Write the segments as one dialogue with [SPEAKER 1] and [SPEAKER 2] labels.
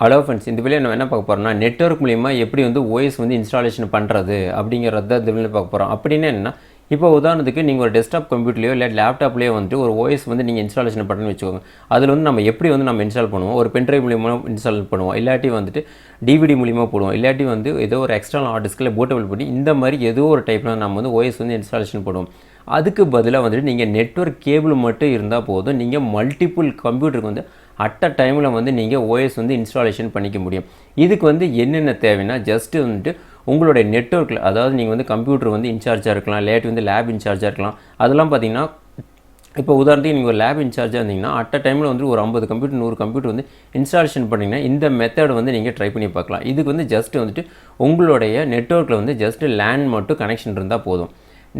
[SPEAKER 1] Hello friends, இந்த video நம்ம என்ன பார்க்க போகிறோம்னா நெட்வொர்க் மூலிமா எப்படி வந்து ஓஎஸ் வந்து இன்ஸ்டாலேஷன் பண்ணுறது அப்படிங்கிறத இந்த வீடியோ பார்க்க போகிறோம். அப்படின்னா என்னன்னா, இப்போ உதாரணத்துக்கு நீங்கள் ஒரு டெஸ்க்டாப் கம்ப்யூட்டர்லையோ இல்லை லேப்டாப்லேயோ வந்துட்டு ஒரு ஓஎஸ் வந்து நீங்கள் இன்ஸ்டாலேஷன் பண்ணுன்னு வச்சுக்கோங்க. அதில் வந்து நம்ம எப்படி வந்து நம்ம இன்ஸ்டால் பண்ணுவோம், ஒரு பென்ட்ரைவ் மூலிமா இன்ஸ்டால் பண்ணுவோம், இல்லாட்டி வந்துட்டு டிவிடி மூலிமா போடுவோம், இல்லாட்டி வந்து ஏதோ ஒரு எக்ஸ்டர்னல் ஹார்ட் டிஸ்கில் போட்டபிள் பண்ணி இந்த மாதிரி ஏதோ ஒரு டைப்பில் நம்ம வந்து ஓஎஸ் வந்து இன்ஸ்டாலேஷன் பண்ணுவோம். அதுக்கு பதிலாக வந்துட்டு நீங்கள் நெட்வொர்க் கேபிள் மட்டும் இருந்தால் போதும், நீங்கள் மல்டிபிள் கம்ப்யூட்டருக்கு வந்து அட் அ டைமில் வந்து நீங்கள் ஓஎஸ் வந்து இன்ஸ்டாலேஷன் பண்ணிக்க முடியும். இதுக்கு வந்து என்னென்ன தேவைன்னா, ஜஸ்ட்டு வந்துட்டு உங்களுடைய நெட்வொர்க்கில், அதாவது நீங்கள் வந்து கம்ப்யூட்டர் வந்து இன்சார்ஜாக இருக்கலாம், இல்லாட்டி வந்து லேப் இன்சார்ஜாக இருக்கலாம். அதெல்லாம் பார்த்தீங்கன்னா, இப்போ உதாரணத்துக்கு நீங்கள் ஒரு லேப் இன்சார்ஜாக இருந்தீங்கன்னா அட் அ டைமில் வந்து ஒரு 50 கம்ப்யூட்டர் 100 கம்ப்யூட்டர் வந்து இன்ஸ்டாலேஷன் பண்ணிங்கன்னா இந்த மெத்தட் வந்து நீங்கள் ட்ரை பண்ணி பார்க்கலாம். இதுக்கு வந்து ஜஸ்ட் வந்துட்டு உங்களுடைய நெட்வொர்க்கில் வந்து ஜஸ்ட்டு லேன் மட்டும் கனெக்ஷன் இருந்தால் போதும்.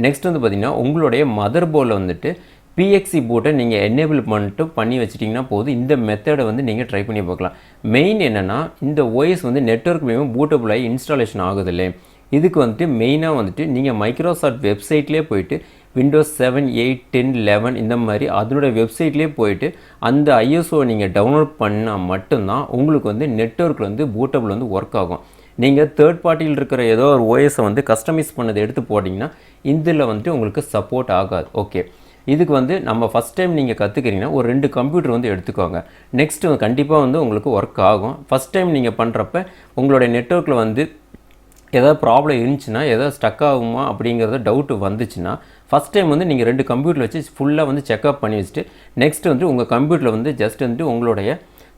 [SPEAKER 1] நெக்ஸ்ட் வந்து பார்த்திங்கன்னா, உங்களுடைய மதர் போர்டில் வந்துட்டு PXE பூட்டை நீங்கள் எனேபிள் பண்ணிட்டு பண்ணி வச்சிட்டிங்கன்னா போதும். இந்த மெத்தடை வந்து நீங்கள் ட்ரை பண்ணி பார்க்கலாம். மெயின் என்னென்னா, இந்த ஓஎஸ் வந்து நெட்வொர்க் மூலமாக பூட்டபிள் ஆகி இன்ஸ்டாலேஷன் ஆகுதில்லை. இதுக்கு வந்துட்டு மெயினாக வந்துட்டு நீங்கள் மைக்ரோசாஃப்ட் வெப்சைட்லேயே போயிட்டு Windows 7, 8, 10, 11 இந்த மாதிரி அதனுடைய வெப்சைட்லேயே போயிட்டு அந்த ISO நீங்கள் டவுன்லோட் பண்ணால் மட்டும்தான் உங்களுக்கு வந்து நெட்வொர்க்கில் வந்து பூட்டபிள் வந்து ஒர்க் ஆகும். நீங்கள் தேர்ட் பார்ட்டியில் இருக்கிற ஏதோ ஒரு ஓஎஸை வந்து கஸ்டமைஸ் பண்ணதை எடுத்து போட்டிங்கன்னா இதில் வந்துட்டு உங்களுக்கு சப்போர்ட் ஆகாது. ஓகே, இதுக்கு வந்து நம்ம ஃபஸ்ட் டைம் நீங்கள் கற்றுக்கிறீங்கன்னா ஒரு 2 கம்ப்யூட்டர் வந்து எடுத்துக்கோங்க. நெக்ஸ்ட்டு கண்டிப்பாக வந்து உங்களுக்கு ஒர்க் ஆகும். ஃபஸ்ட் டைம் நீங்கள் பண்ணுறப்ப உங்களுடைய நெட்வொர்க்கில் வந்து ஏதாவது ப்ராப்ளம் இருந்துச்சுன்னா, ஏதாவது ஸ்டக் ஆகுமா அப்படிங்கிறத டவுட்டு வந்துச்சுன்னா, ஃபஸ்ட் டைம் வந்து நீங்கள் 2 கம்ப்யூட்டர் வச்சு ஃபுல்லாக வந்து செக்அப் பண்ணி வச்சுட்டு நெக்ஸ்ட் வந்து உங்கள் கம்ப்யூட்டரில் வந்து ஜஸ்ட் வந்துட்டு உங்களுடைய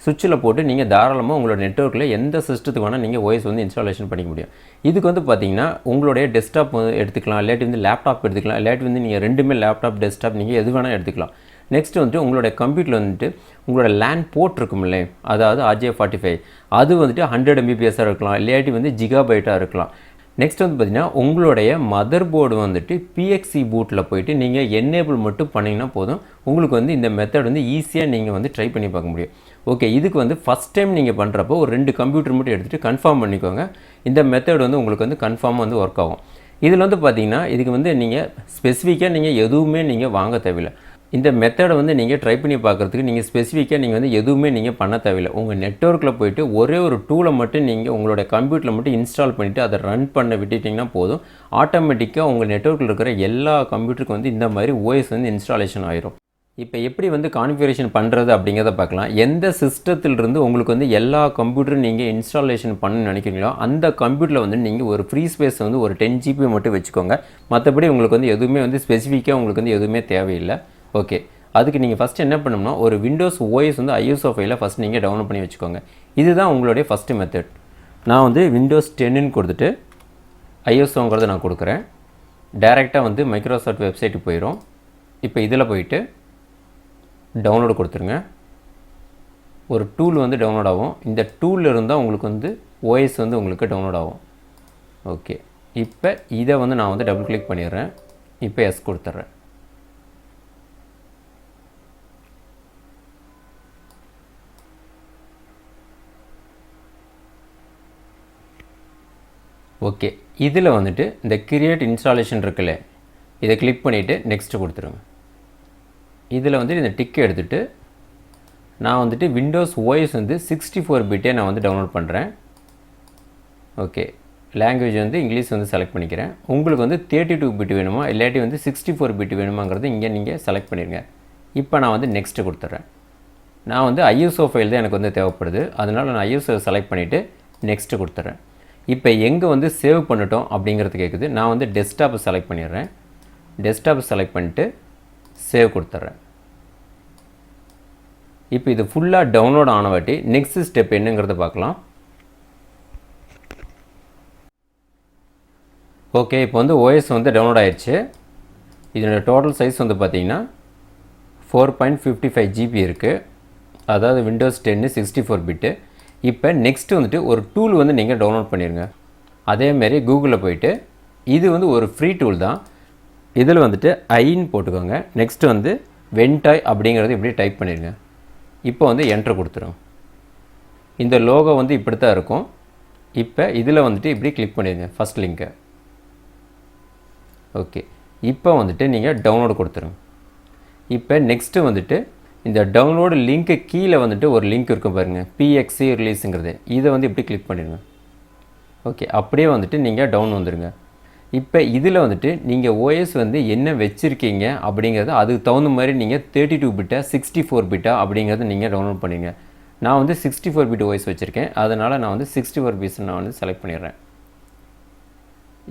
[SPEAKER 1] சுவிட்சில் போட்டு நீங்கள் தாராளமாக உங்களோட நெட்வொர்க்கில் எந்த சிஸ்டத்துக்கு வேணால் நீங்கள் ஓஎஸ் வந்து இன்ஸ்டாலேஷன் பண்ணிக்க முடியும். இதுக்கு வந்து பார்த்தீங்கன்னா உங்களுடைய டெஸ்க்டாப் எடுத்துக்கலாம், இல்லாட்டி வந்து லேப்டாப் எடுத்துக்கலாம், இல்லாட்டி வந்து நீங்கள் ரெண்டுமே லேப்டாப் டெஸ்க்டாப் நீங்கள் எது வேணால் எடுத்துக்கலாம். நெக்ஸ்ட் வந்துட்டு உங்களுடைய கம்ப்யூட்டரில் வந்துட்டு உங்களோட லேன் போர்ட் இருக்குமில்லே, அதாவது RJ45, அது வந்துட்டு 100 Mbps இருக்கலாம், இல்லாட்டி வந்து ஜிகாபைட்டாக இருக்கலாம். நெக்ஸ்ட் வந்து பார்த்திங்கன்னா உங்களுடைய மதர் போர்டு வந்துட்டு PXE பூட்டில் போய்ட்டு நீங்கள் எனேபிள் மட்டும் பண்ணிங்கன்னா போதும். உங்களுக்கு வந்து இந்த மெத்தட் வந்து ஈஸியாக நீங்கள் வந்து ட்ரை பண்ணி பார்க்க முடியும். ஓகே, இதுக்கு வந்து ஃபஸ்ட் டைம் நீங்கள் பண்ணுறப்போ ஒரு 2 கம்ப்யூட்டர் மட்டும் எடுத்துகிட்டு கன்ஃபார்ம் பண்ணிக்கோங்க. இந்த மெத்தட் வந்து உங்களுக்கு வந்து கன்ஃபார்மாக வந்து ஒர்க் ஆகும். இதில் வந்து பார்த்திங்கன்னா இதுக்கு வந்து நீங்கள் ஸ்பெசிஃபிக்காக நீங்கள் எதுவுமே நீங்கள் வாங்க தேவையில்லை. இந்த மெத்தடை வந்து நீங்கள் ட்ரை பண்ணி பார்க்குறதுக்கு நீங்கள் ஸ்பெசிஃபிக்காக நீங்கள் வந்து எதுவுமே நீங்கள் பண்ண தேவையில்லை. உங்கள் நெட்வொர்க்கில் போய்ட்டு ஒரே ஒரு டூலை மட்டும் நீங்கள் உங்களுடைய கம்ப்யூட்டரில் மட்டும் இன்ஸ்டால் பண்ணிவிட்டு அதை ரன் பண்ண விட்டுட்டிங்கன்னா போதும். ஆட்டோமேட்டிக்காக உங்கள் நெட்வொர்க்கில் இருக்கிற எல்லா கம்ப்யூட்டருக்கும் வந்து இந்த மாதிரி ஓஎஸ் வந்து இன்ஸ்டாலேஷன் ஆயிரும். இப்போ எப்படி வந்து கான்ஃபிகரேஷன் பண்ணுறது அப்படிங்கிறத பார்க்கலாம். எந்த சிஸ்டத்திலிருந்து உங்களுக்கு வந்து எல்லா கம்ப்யூட்டரும் நீங்கள் இன்ஸ்டாலேஷன் பண்ணணும்னு நினைக்கிறீங்களோ அந்த கம்ப்யூட்டரில் வந்து நீங்கள் ஒரு ஃப்ரீ ஸ்பேஸ் வந்து ஒரு 10 GB மட்டும் வச்சுக்கோங்க. மற்றபடி உங்களுக்கு வந்து எதுவுமே வந்து ஸ்பெசிஃபிக்காக உங்களுக்கு வந்து எதுவுமே தேவையில்லை. ஓகே, அதுக்கு நீங்கள் ஃபஸ்ட்டு என்ன பண்ணணும்னா ஒரு விண்டோஸ் ஓஎஸ் வந்து ISO ஃபைலை ஃபஸ்ட் நீங்கள் டவுன்லோட் பண்ணி வச்சுக்கோங்க. இதுதான் உங்களுடைய ஃபஸ்ட்டு மெத்தட். நான் வந்து Windows 10ன்னு கொடுத்துட்டு ISOங்கிறத நான் கொடுக்குறேன். டைரெக்டாக வந்து மைக்ரோசாஃப்ட் வெப்சைட்டுக்கு போயிடும். இப்போ இதில் போயிட்டு டவுன்லோடு கொடுத்துருங்க. ஒரு டூல் வந்து டவுன்லோட் ஆகும். இந்த டூலில் இருந்தால் உங்களுக்கு வந்து ஓஎஸ் வந்து உங்களுக்கு டவுன்லோட் ஆகும். ஓகே, இப்போ இதை வந்து நான் வந்து டபுள் கிளிக் பண்ணிடுறேன். இப்போ எஸ் கொடுத்துட்றேன். ஓகே, இதில் வந்துட்டு இந்த கிரியேட் இன்ஸ்டாலேஷன் இருக்குல்ல, இதை கிளிக் பண்ணிவிட்டு நெக்ஸ்ட்டு கொடுத்துருங்க. இதில் வந்துட்டு இந்த டிக் எடுத்துகிட்டு நான் வந்துட்டு விண்டோஸ் ஓஎஸ் வந்து 64 பிட்டே நான் வந்து டவுன்லோட் பண்ணுறேன். ஓகே, லாங்குவேஜ் வந்து இங்கிலீஷ் வந்து செலக்ட் பண்ணிக்கிறேன். உங்களுக்கு வந்து 32 பிட் வேணுமா இல்லாட்டி வந்து 64 பிட் வேணுமாங்கிறது இங்கே நீங்கள் செலக்ட் பண்ணிடுங்க. இப்போ நான் வந்து நெக்ஸ்ட்டு கொடுத்துட்றேன். நான் வந்து ISO ஃபைல் தான் எனக்கு வந்து தேவைப்படுது, அதனால் நான் ISO செலக்ட் பண்ணிவிட்டு நெக்ஸ்ட்டு கொடுத்துட்றேன். இப்போ எங்கே வந்து சேவ் பண்ணிட்டோம் அப்படிங்கிறது கேட்குது. நான் வந்து டெஸ்க்டாப்பை செலக்ட் பண்ணிடுறேன். டெஸ்க்டாப்பை செலக்ட் பண்ணிட்டு சேவ் கொடுத்துட்றேன். இப்போ இது ஃபுல்லாக டவுன்லோட் ஆன வாட்டி நெக்ஸ்ட் ஸ்டெப் என்னங்கிறத பார்க்கலாம். ஓகே, இப்போ வந்து ஓஎஸ் வந்து டவுன்லோட் ஆயிடுச்சு. இதோட டோட்டல் சைஸ் வந்து பார்த்திங்கன்னா 4.55 GB இருக்குது. அதாவது Windows 10 64 பிட்டு. இப்போ நெக்ஸ்ட்டு வந்துட்டு ஒரு டூல் வந்து நீங்கள் டவுன்லோட் பண்ணிடுங்க. அதேமாரி கூகுளில் போயிட்டு இது வந்து ஒரு ஃப்ரீ டூல் தான். இதில் வந்துட்டு ஐன்னு போட்டுக்கோங்க. நெக்ஸ்ட்டு வந்து வென்டாய் அப்படிங்கிறது இப்படி டைப் பண்ணிடுங்க. இப்போ வந்து என்ட்ரு கொடுத்துருங்க. இந்த லோகோ வந்து இப்படி தான் இருக்கும். இப்போ இதில் வந்துட்டு இப்படி கிளிக் பண்ணிடுங்க ஃபஸ்ட் லிங்க்கை. ஓகே, இப்போ வந்துட்டு நீங்கள் டவுன்லோடு கொடுத்துருங்க. இப்போ நெக்ஸ்ட்டு வந்துட்டு இந்த டவுன்லோடு லிங்க்கு கீழே வந்துட்டு ஒரு லிங்க் இருக்கும் பாருங்கள், PXE ரிலீஸுங்கிறது. இதை வந்து இப்படி கிளிக் பண்ணிடுங்க. ஓகே, அப்படியே வந்துட்டு நீங்கள் டவுன் வந்துடுங்க. இப்போ இதில் வந்துட்டு நீங்கள் OS வந்து என்ன வச்சுருக்கீங்க அப்படிங்கிறது அதுக்கு தகுந்த மாதிரி நீங்கள் 32 பிட்டா 64 பிட்டா அப்படிங்கிறத நீங்கள் டவுன்லோட் பண்ணிடுங்க. நான் வந்து 64 பிட் OS வச்சுருக்கேன், அதனால் நான் வந்து 64 பிட்ஸ் நான் வந்து செலக்ட் பண்ணிடுறேன்.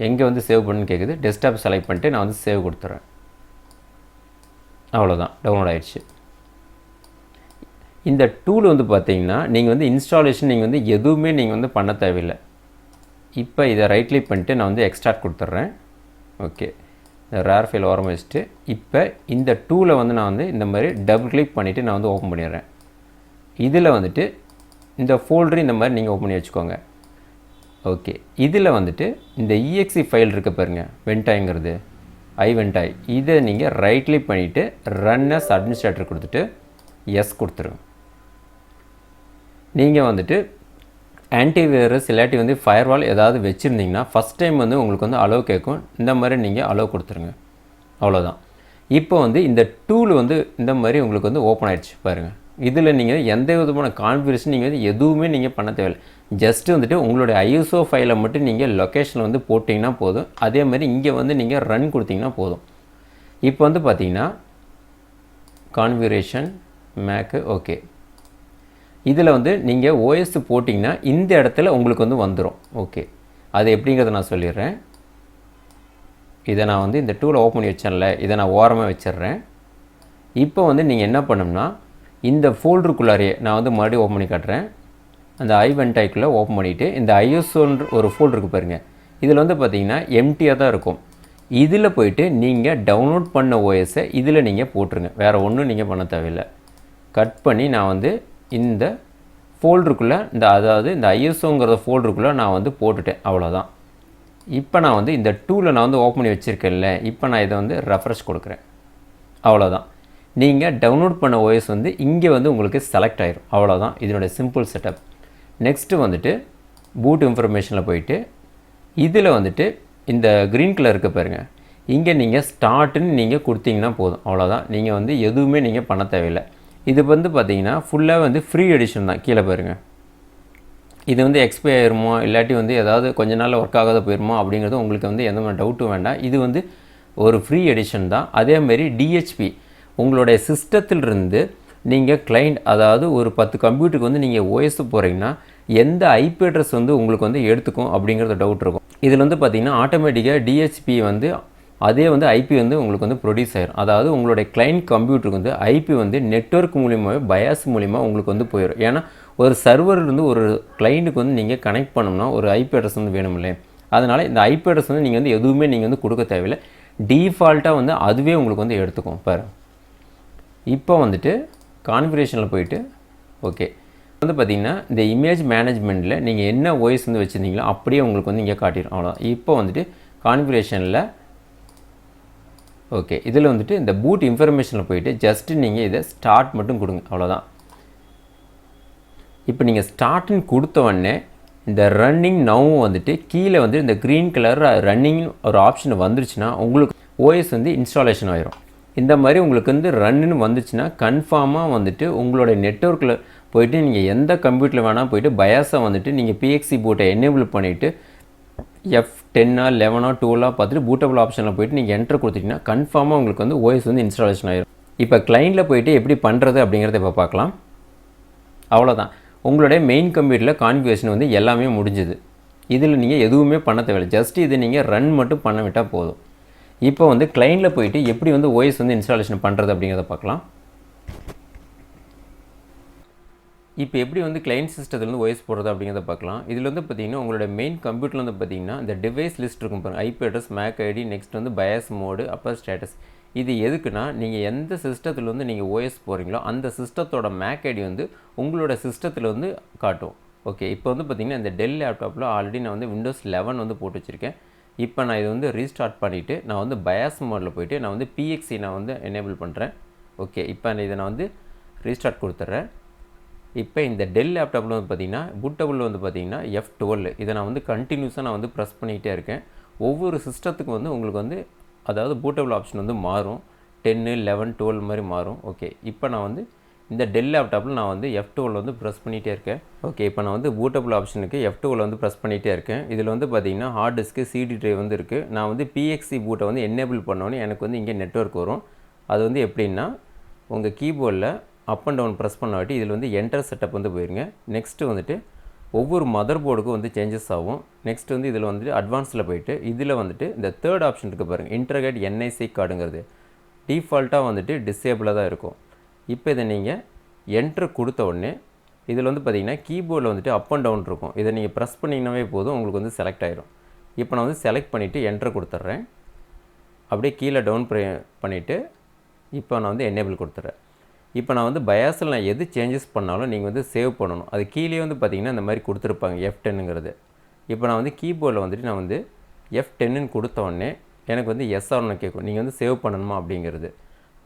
[SPEAKER 1] எங்கே வந்து சேவ் பண்ணுன்னு கேட்குது, டெஸ்க்டாப் செலக்ட் பண்ணிட்டு நான் வந்து சேவ் கொடுத்துட்றேன். அவ்வளோதான், டவுன்லோட் ஆகிடுச்சு. இந்த டூல் வந்து பார்த்தீங்கன்னா நீங்கள் வந்து இன்ஸ்டாலேஷன் நீங்கள் வந்து எதுவுமே நீங்கள் வந்து பண்ண தேவையில்லை. இப்போ இதை ரைட் கிளிக் பண்ணிட்டு நான் வந்து எக்ஸ்ட்ராக்ட் கொடுத்துட்றேன். ஓகே, இந்த ரேர் ஃபைல் ஓரமாக வச்சுட்டு இப்போ இந்த டூலை வந்து நான் வந்து இந்த மாதிரி டபுள் கிளிக் பண்ணிவிட்டு நான் வந்து ஓப்பன் பண்ணிடுறேன். இதில் வந்துட்டு இந்த ஃபோல்டரு இந்த மாதிரி நீங்கள் ஓப்பன் பண்ணி வச்சுக்கோங்க. ஓகே, இதில் வந்துட்டு இந்த EXE ஃபைல் இருக்க பாருங்கள், வெண்டாய்ங்கிறது வெண்டாய், இதை நீங்கள் ரைட் கிளிக் பண்ணிவிட்டு ரன் அஸ் அட்மினிஸ்ட்ரேட்டர் கொடுத்துட்டு எஸ் கொடுத்துருங்க. நீங்கள் வந்துட்டு ஆன்டிவைரஸ் இல்லாட்டி வந்து ஃபயர்வால் ஏதாவது வச்சுருந்தீங்கன்னா ஃபஸ்ட் டைம் வந்து உங்களுக்கு வந்து அலோவ் கேட்கும், இந்த மாதிரி நீங்கள் அலோவ் கொடுத்துருங்க. அவ்வளோதான். இப்போ வந்து இந்த டூல் வந்து இந்த மாதிரி உங்களுக்கு வந்து ஓப்பன் ஆகிடுச்சு பாருங்கள். இதில் நீங்கள் எந்த விதமான கான்ஃபிகரேஷன் நீங்கள் வந்து எதுவுமே நீங்கள் பண்ண தேவையில்லை. ஜஸ்ட்டு வந்துட்டு உங்களுடைய ISO ஃபைலை மட்டும் நீங்கள் லொக்கேஷனில் வந்து போட்டிங்கன்னா போதும். அதே மாதிரி இங்கே வந்து நீங்கள் ரன் கொடுத்தீங்கன்னா போதும். இப்போ வந்து பார்த்தீங்கன்னா கான்ஃபிகரேஷன் மேக்கு ஓகே, இதில் வந்து நீங்கள் OS போட்டிங்கன்னா இந்த இடத்துல உங்களுக்கு வந்து வந்துடும். ஓகே, அது எப்படிங்கிறத நான் சொல்லிடுறேன். இதை நான் வந்து இந்த டூலை ஓப்பன் பண்ணி வச்சேன்ல, இதை நான் ஓரமாக வச்சிடுறேன். இப்போ வந்து நீங்கள் என்ன பண்ணணும்னா இந்த ஃபோல்டருக்குள்ளாரையே நான் வந்து மறுபடியும் ஓப்பன் பண்ணி காட்டுறேன். அந்த வெண்டாய்க்குள்ளே ஓப்பன் பண்ணிவிட்டு இந்த ISOன்ற ஒரு ஃபோல்டர் இருக்குது பாருங்கள், இதில் வந்து பார்த்தீங்கன்னா எம்டியாக தான் இருக்கும். இதில் போயிட்டு நீங்கள் டவுன்லோட் பண்ண OSஐ இதில் நீங்கள் போட்டுருங்க. வேறு ஒன்றும் நீங்கள் பண்ண தேவையில்லை. கட் பண்ணி நான் வந்து இந்த ஃபோல்டருக்குள்ளே அதாவது இந்த ISOங்கிற ஃபோல்டருக்குள்ளே நான் வந்து போட்டுட்டேன். அவ்வளோதான். இப்போ நான் வந்து இந்த டூலை நான் வந்து ஓப்பன் பண்ணி வச்சுருக்கேன்ல, இப்போ நான் இதை வந்து ரெஃப்ரெஷ் கொடுக்குறேன். அவ்வளோதான். நீங்கள் டவுன்லோட் பண்ண OS வந்து இங்கே வந்து உங்களுக்கு செலக்ட் ஆயிரும். அவ்வளோதான் இதனுடைய சிம்பிள் செட்டப். நெக்ஸ்ட்டு வந்துட்டு பூட் இன்ஃபர்மேஷனில் போயிட்டு இதில் வந்துட்டு இந்த க்ரீன் கலர் இருக்க பாருங்கள், இங்கே நீங்கள் ஸ்டார்ட்டுன்னு நீங்கள் கொடுத்தீங்கன்னா போதும். அவ்வளோதான். நீங்கள் வந்து எதுவுமே நீங்கள் பண்ண தேவையில்லை. இது வந்து பார்த்தீங்கன்னா ஃபுல்லாக வந்து ஃப்ரீ எடிஷன் தான். கீழே பாருங்கள், இது வந்து எக்ஸ்பை ஆயிருமோ இல்லாட்டி வந்து ஏதாவது கொஞ்ச நாள் ஒர்க் ஆகாத போயிருமோ அப்படிங்கிறது உங்களுக்கு வந்து எந்த மாதிரி டவுட்டும் வேண்டாம். இது வந்து ஒரு ஃப்ரீ எடிஷன் தான். அதேமாரி DHP உங்களுடைய சிஸ்டத்திலிருந்து நீங்கள் கிளைண்ட், அதாவது ஒரு 10 கம்ப்யூட்டருக்கு வந்து நீங்கள் OS போகிறீங்கன்னா எந்த IP அட்ரஸ் வந்து உங்களுக்கு வந்து எடுத்துக்கும் அப்படிங்கிறது டவுட் இருக்கும். இதில் வந்து பார்த்திங்கன்னா ஆட்டோமேட்டிக்காக DHP வந்து அதே வந்து IP வந்து உங்களுக்கு வந்து ப்ரொடியூஸ் ஆயிரும். அதாவது உங்களுடைய கிளைண்ட் கம்ப்யூட்டருக்கு வந்து IP வந்து நெட்வொர்க் மூலியமாகவே பயாஸ் மூலிமா உங்களுக்கு வந்து போயிடும். ஏன்னா ஒரு சர்வர் இருந்து ஒரு கிளைண்ட்டுக்கு வந்து நீங்கள் கனெக்ட் பண்ணணும்னா ஒரு IP அட்ரஸ் வந்து வேணும் இல்லையே. அதனால் இந்த IP அட்ரஸ் வந்து நீங்கள் வந்து எதுவுமே நீங்கள் வந்து கொடுக்க தேவையில்லை. டிஃபால்ட்டாக வந்து அதுவே உங்களுக்கு வந்து எடுத்துக்கும் பாரு. இப்போ வந்துட்டு கான்ஃபிகரேஷனில் போயிட்டு ஓகே வந்து பார்த்திங்கன்னா இந்த இமேஜ் மேனேஜ்மெண்ட்டில் நீங்கள் என்ன OS வந்து வச்சுருந்தீங்களோ அப்படியே உங்களுக்கு வந்து இங்கே காட்டிடும். அவ்வளோதான். இப்போ வந்துட்டு கான்ஃபிகரேஷனில் ஓகே, இதில் வந்துட்டு இந்த பூட் இன்ஃபர்மேஷனில் போயிட்டு ஜஸ்ட்டு நீங்கள் இதை ஸ்டார்ட் மட்டும் கொடுங்க. அவ்வளோதான். இப்போ நீங்கள் ஸ்டார்ட்னு கொடுத்த உடனே இந்த ரன்னிங் நவும் வந்துட்டு கீழே வந்து இந்த க்ரீன் கலர் ரன்னிங் ஒரு ஆப்ஷன் வந்துருச்சுன்னா உங்களுக்கு OS வந்து இன்ஸ்டாலேஷன் ஆயிரும். இந்த மாதிரி உங்களுக்கு வந்து ரன்னு வந்துச்சுன்னா கன்ஃபார்மாக வந்துட்டு உங்களுடைய நெட்வொர்க்கில் போயிட்டு நீங்கள் எந்த கம்ப்யூட்டரில் வேணால் போயிட்டு பயாஸை வந்துட்டு நீங்கள் PXE பூட்டை எனேபிள் பண்ணிவிட்டு F10 11 12 பார்த்துட்டு பூட்டபிள் ஆப்ஷனில் போயிட்டு நீங்கள் என்டர் கொடுத்துட்டிங்கன்னா கன்ஃபார்மாக உங்களுக்கு வந்து OS வந்து இன்ஸ்டாலேஷன் ஆயிரும். இப்போ கிளைண்டில் போயிட்டு எப்படி பண்ணுறது அப்படிங்கிறத இப்போ பார்க்கலாம். அவ்வளோதான். உங்களுடைய மெயின் கம்ப்யூட்டரில் கான்ஃபிகரேஷன் வந்து எல்லாமே முடிஞ்சுது. இதில் நீங்கள் எதுவுமே பண்ண தேவையில்லை. ஜஸ்ட் இதை நீங்கள் ரன் மட்டும் பண்ண விட்டால் போதும். இப்போ வந்து கிளைண்டில் போயிட்டு எப்படி வந்து OS வந்து இன்ஸ்டாலேஷன் பண்ணுறது அப்படிங்கிறத பார்க்கலாம். இப்போ எப்படி வந்து கிளைண்ட் சிஸ்டத்துலேருந்து OS போடுறது அப்படிங்கிறத பார்க்கலாம். இதில் வந்து பார்த்திங்கன்னா உங்களோட மெயின் கம்ப்யூட்டரில் வந்து பார்த்திங்கன்னா இந்த டிவைஸ் லிஸ்ட் இருக்கும் பாருங்கள், IP address, MAC ID, next வந்து பயாஸ் மோடு, அப்போ ஸ்டேட்டஸ். இது எதுக்குன்னா நீங்கள் எந்த சிஸ்டத்தில் வந்து நீங்கள் OS போகிறீங்களோ அந்த சிஸ்டத்தோட மேக் ஐடி வந்து உங்களோட சிஸ்டத்தில் வந்து காட்டும். ஓகே, இப்போ வந்து பார்த்திங்கன்னா இந்த டெல் லேப்டாப்பில் ஆல்ரெடி நான் வந்து Windows 11 வந்து போட்டு வச்சுருக்கேன். இப்போ நான் இது வந்து ரீஸ்டார்ட் பண்ணிவிட்டு நான் வந்து பயாஸ் மோடில் போய்ட்டு நான் வந்து PXE நான் வந்து எனேபிள் பண்ணுறேன். ஓகே, இப்போ இதை நான் வந்து ரீஸ்டார்ட் கொடுத்துட்றேன். இப்போ இந்த டெல் லேப்டாப்பில் வந்து பார்த்திங்கன்னா பூட்டபிள் வந்து பார்த்திங்கன்னா F12 இதை நான் வந்து கண்டினியூஸாக நான் வந்து ப்ரெஸ் பண்ணிகிட்டே இருக்கேன். ஒவ்வொரு சிஸ்டத்துக்கு வந்து உங்களுக்கு வந்து அதாவது பூட்டபிள் ஆப்ஷன் வந்து மாறும். 10 11 12 மாதிரி மாறும். ஓகே, இப்போ நான் வந்து இந்த டெல் லேப்டாப்பில் நான் வந்து F12 வந்து ப்ரெஸ் பண்ணிகிட்டே இருக்கேன். ஓகே, இப்போ நான் வந்து பூட்டபிள் ஆப்ஷனுக்கு F12 வந்து ப்ரெஸ் பண்ணிகிட்டே இருக்கேன். இதில் வந்து பார்த்திங்கன்னா ஹார்ட் டிஸ்க்கு சிடி ட்ரைவ் வந்து இருக்குது. நான் வந்து PXE பூட்டை வந்து எனேபிள் பண்ணோன்னே எனக்கு வந்து இங்கே நெட்வொர்க் வரும். அது வந்து எப்படின்னா உங்கள் கீபோர்டில் அப் அண்ட் டவுன் ப்ரெஸ் பண்ண வாட்டி இதில் வந்து என்டர் செட்டப் வந்து போயிருங்க. நெக்ஸ்ட்டு வந்துட்டு ஒவ்வொரு மதர் போர்டுக்கும் வந்து சேஞ்சஸ் ஆகும். நெக்ஸ்ட் வந்து இதில் வந்துட்டு அட்வான்ஸில் போயிட்டு இதில் வந்துட்டு இந்த தேர்ட் ஆப்ஷன் இருக்குது பாருங்கள், இன்டர்கேட் NIC கார்டுங்கிறது டிஃபால்ட்டாக வந்துட்டு டிசேபிளாக தான் இருக்கும். இப்போ இதை நீங்கள் என்ட்ரு கொடுத்த உடனே இதில் வந்து பார்த்திங்கன்னா கீபோர்டில் வந்துட்டு அப் அண்ட் டவுன் இருக்கும். இதை நீங்கள் ப்ரெஸ் பண்ணிங்கனாவே போதும், உங்களுக்கு வந்து செலக்ட் ஆகிடும். இப்போ நான் வந்து செலக்ட் பண்ணிவிட்டு என்ட்ரு கொடுத்துட்றேன். அப்படியே கீழே டவுன் பண்ணிவிட்டு இப்போ நான் வந்து எனேபிள் கொடுத்துட்றேன். இப்போ நான் வந்து பயாஸில் நான் எது சேஞ்சஸ் பண்ணாலும் நீங்கள் வந்து சேவ் பண்ணணும். அது கீழே வந்து பார்த்திங்கன்னா இந்த மாதிரி கொடுத்துருப்பாங்க F10ங்கிறது. இப்போ நான் வந்து கீபோர்டில் வந்துட்டு நான் வந்து F10ன்னு கொடுத்த உடனே எனக்கு வந்து எஸ்ஆர்னு கேட்கும், நீங்கள் வந்து சேவ் பண்ணணுமா அப்படிங்கிறது.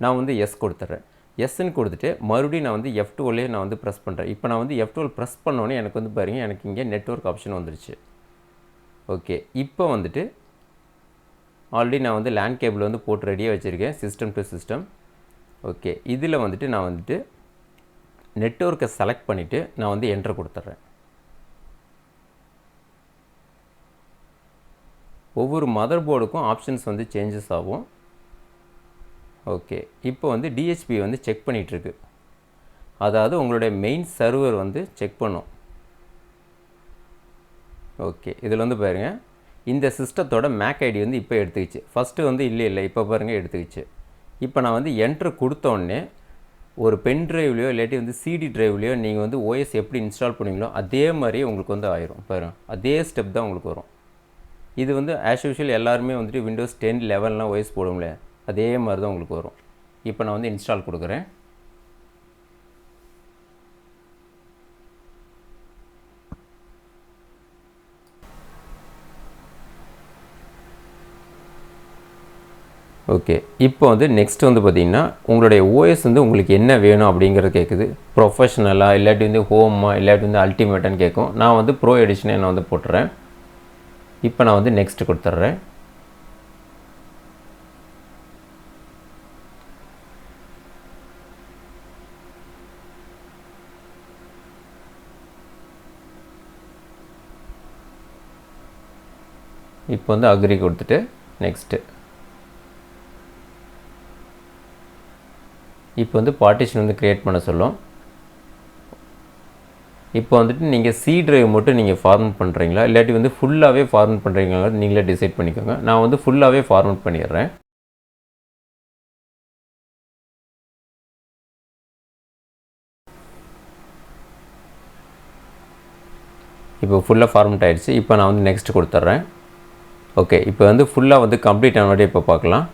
[SPEAKER 1] நான் வந்து எஸ் கொடுத்துட்றேன். எஸ்ன்னு கொடுத்துட்டு மறுபடியும் நான் வந்து F12 நான் வந்து ப்ரெஸ் பண்ணுறேன். இப்போ நான் வந்து F12 ப்ரெஸ் பண்ணோன்னே எனக்கு வந்து பாருங்கள், எனக்கு இங்கே நெட்வொர்க் ஆப்ஷன் வந்துருச்சு. ஓகே, இப்போ வந்துட்டு ஆல்ரெடி நான் வந்து லேண்ட் கேபிள் வந்து போட்டு ரெடியாக வச்சுருக்கேன், சிஸ்டம் டு சிஸ்டம். ஓகே, இதில் வந்துட்டு நான் வந்துட்டு நெட்வொர்க்கை செலக்ட் பண்ணிவிட்டு நான் வந்து என்ட்ரு கொடுத்துட்றேன். ஒவ்வொரு மதர் போர்டுக்கும் ஆப்ஷன்ஸ் வந்து சேஞ்சஸ் ஆகும். ஓகே, இப்போ வந்து DHP வந்து செக் பண்ணிகிட்ருக்கு. அதாவது உங்களுடைய மெயின் சர்வர் வந்து செக் பண்ணும். ஓகே, இதில் வந்து பாருங்கள், இந்த சிஸ்டத்தோட மேக் ஐடி வந்து இப்போ எடுத்துக்கிச்சு. ஃபஸ்ட்டு வந்து இல்லை இப்போ பாருங்கள் எடுத்துக்கிச்சு. இப்போ நான் வந்து என்ட்ரு கொடுத்தோடனே ஒரு பென் ட்ரைவ்லையோ இல்லாட்டி வந்து சிடி ட்ரைவ்லையோ நீங்கள் வந்து OS எப்படி இன்ஸ்டால் பண்ணுவீங்களோ அதே மாதிரியே உங்களுக்கு வந்து ஆயிரும். பாருங்கள், அதே ஸ்டெப் தான் உங்களுக்கு வரும். இது வந்து ஆஸ் யூஷுவல் எல்லாருமே வந்துட்டு Windows 10 11லாம் OS போடும்ல, அதே மாதிரி தான் உங்களுக்கு வரும். இப்போ நான் வந்து இன்ஸ்டால் கொடுக்குறேன். ஓகே, இப்போ வந்து நெக்ஸ்ட் வந்து பார்த்திங்கன்னா உங்களுடைய OS வந்து உங்களுக்கு என்ன வேணும் அப்படிங்கிறது கேட்குது. ப்ரொஃபஷ்னலாக இல்லாட்டி வந்து ஹோமா இல்லாட்டி வந்து அல்டிமேட்டான்னு கேட்கும். நான் வந்து ப்ரோ எடிஷனே நான் வந்து போட்டுறேன். இப்போ நான் வந்து நெக்ஸ்ட் கொடுத்துட்றேன். இப்போ வந்து அக்ரி கொடுத்துட்டு நெக்ஸ்ட்டு. இப்போ வந்து பார்ட்டிஷன் வந்து க்ரியேட் பண்ண சொல்லும். இப்போ வந்துட்டு நீங்கள் சி ட்ரைவ் மட்டும் நீங்கள் ஃபார்மேட் பண்ணுறீங்களா இல்லாட்டி வந்து ஃபுல்லாகவே ஃபார்மேட் பண்ணுறீங்களா நீங்களே டிசைட் பண்ணிக்கோங்க. நான் வந்து ஃபுல்லாகவே ஃபார்மேட் பண்ணிடுறேன். இப்போ ஃபுல்லாக ஃபார்மேட் ஆகிடுச்சு. இப்போ நான் வந்து நெக்ஸ்ட் கொடுத்துட்றேன். ஓகே, இப்போ வந்து ஃபுல்லாக வந்து கம்ப்ளீட் ஆனோட இப்போ பார்க்கலாம்.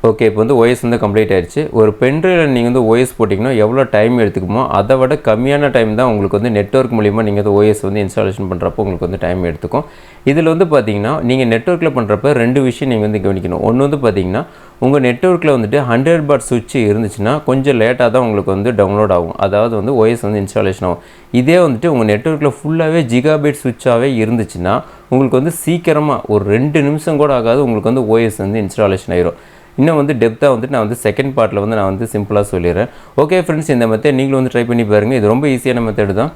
[SPEAKER 1] ஓகே, இப்போ வந்து OS வந்து கம்ப்ளீட் ஆகிடுச்சு. ஒரு பென்ட்ரைவில் நீங்கள் வந்து OS போட்டிங்கன்னா எவ்வளோ டைம் எடுத்துக்குமோ அதை விட கம்மியான டைம் தான் உங்களுக்கு வந்து நெட்வொர்க் மூலிமா நீங்கள் வந்து OS வந்து இன்ஸ்டாலேஷன் பண்ணுறப்போ உங்களுக்கு வந்து டைம் எடுத்துக்கும். இதில் வந்து பார்த்திங்கன்னா நீங்கள் நெட்வொர்க்கில் பண்ணுறப்ப ரெண்டு விஷயம் நீங்கள் வந்து கவனிக்கணும். ஒன்று வந்து பார்த்திங்கன்னா உங்கள் நெட்வொர்க்கில் வந்துட்டு 100 பாட் சுவிட்ச் இருந்துச்சுன்னா கொஞ்சம் லேட்டாக தான் உங்களுக்கு வந்து டவுன்லோட் ஆகும், அதாவது வந்து OS வந்து இன்ஸ்டாலேஷன் ஆகும். இதே வந்துட்டு உங்கள் நெட்வொர்க்கில் ஃபுல்லாகவே ஜிகாபைட் சுவிட்சாகவே இருந்துச்சுன்னா உங்களுக்கு வந்து சீக்கிரமாக ஒரு 2 நிமிஷம் கூட ஆகாது உங்களுக்கு வந்து OS வந்து இன்ஸ்டாலேஷன் ஆயிரும். இன்னும் வந்து டெப்த்தாக வந்துட்டு நான் வந்து செகண்ட் பார்ட்டில் வந்து நான் வந்து சிம்பிளாக சொல்லிடுறேன். ஓகே ஃப்ரெண்ட்ஸ், இந்த மெத்தட் நீங்களும் வந்து ட்ரை பண்ணி பாருங்கள். இது ரொம்ப ஈஸியான மெத்தட் தான்.